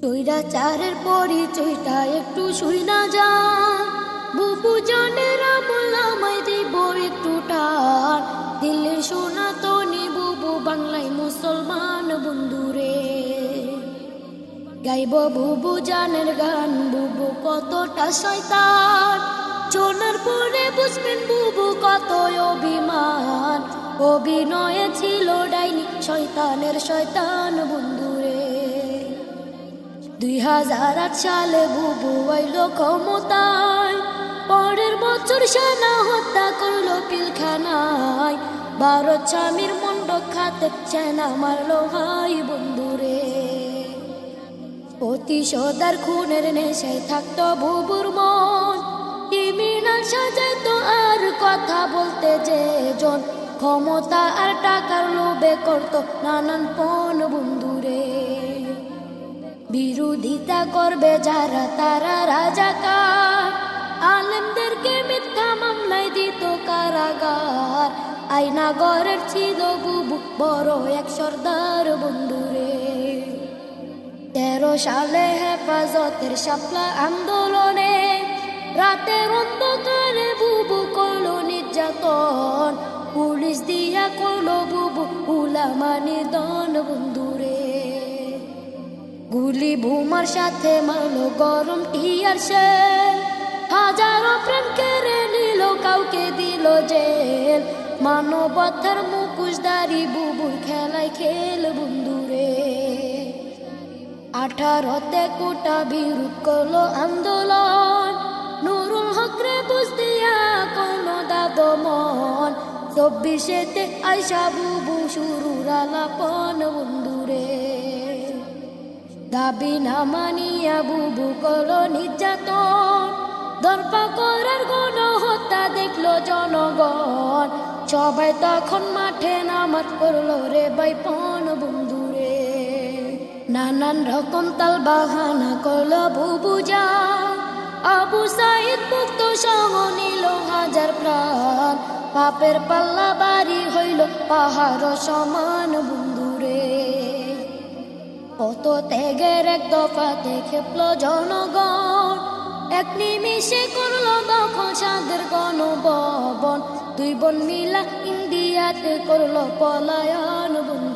স্বৈরাচারের পরিচয়টা একটু শুই না যান, বুবু জানের আমল আমায় দিব একটু টান। দিল্লির সনাতনী বুবু বাংলায় মুসলমান বন্ধুরে, গাইব বুবু জানের গান, বুবু কতটা শয়তান। শোনার পরে বুঝবেন বুবু কত অভিমান, অভিনয়ে ছিল ডাইনি শয়তানের শয়তান বন্ধুরে। 2008 সালে বুবু আইল ক্ষমতায়, পরের বছর সেনা হত্যা করলো পিলখানায়। ভারত স্বামীর মন্ডক খাতে সেনা মারলো হাই বন্ধুরে। প্রতিশোধার খুনের নেশায় থাকতো বুবুর মন, ক্রিমিনাল সাজাইতো আর কথা বলতে যে জন। ক্ষমতা আর টাকার লোভে করতো নানান পণ বন্ধুরে। বিরোধিতা করবে যারা তারা রাজাকার, আলেমদেরকে মিথ্যা মামলায় দিত কারাগার। আয়নাগরের ছিল বুবু বড় এক সর্দার বন্ধুরে। 13 সালে হেফাজতের শাপলা আন্দোলনে, রাতের অন্ধকারে বুবু করলো নির্যাতন। পুলিশ দিয়া করলো বুবু উলামা নিধন বন্ধুরে। গুলি বোমার সাথে মারলো গরম টিয়ার শেল, হাজারো প্রাণ কেড়ে নিল, কাউকে দিল জেল। মানবতার মুখোশধারী বুবুর খেলায় খেল বন্ধুরে। 18তে কোটা বিরোধ করলো আন্দোলন, নুরুল হক রে বুঝ দিয়া করলো দাদমন। 24তে আইসা বুবু শুরুর আলাপন বন্ধুরে। দাবি না মানিয়া বুবু করলো নির্যাতন, দরপা করার গণহত্যা দেখলো জনগণ। সবাই তখন মাঠে নামাজ করলো রে বাইপন বন্ধুরে। নানান রকম তাল বাহানা করলো বুবু যা, আবু সাইদ মুক্ত সহ নিল হাজার প্রাণ। পাপের পাল্লা বাড়ি হইল পাহাড় সমান বন্ধুরে। কত ত্যাগের এক দফাতে খেপলো জনগণ, এক নিমিষে করলো দখল সাদের গণভবন। 2 বোন মিলা ইন্ডিয়াতে করলো পলায়ন বন্ধু।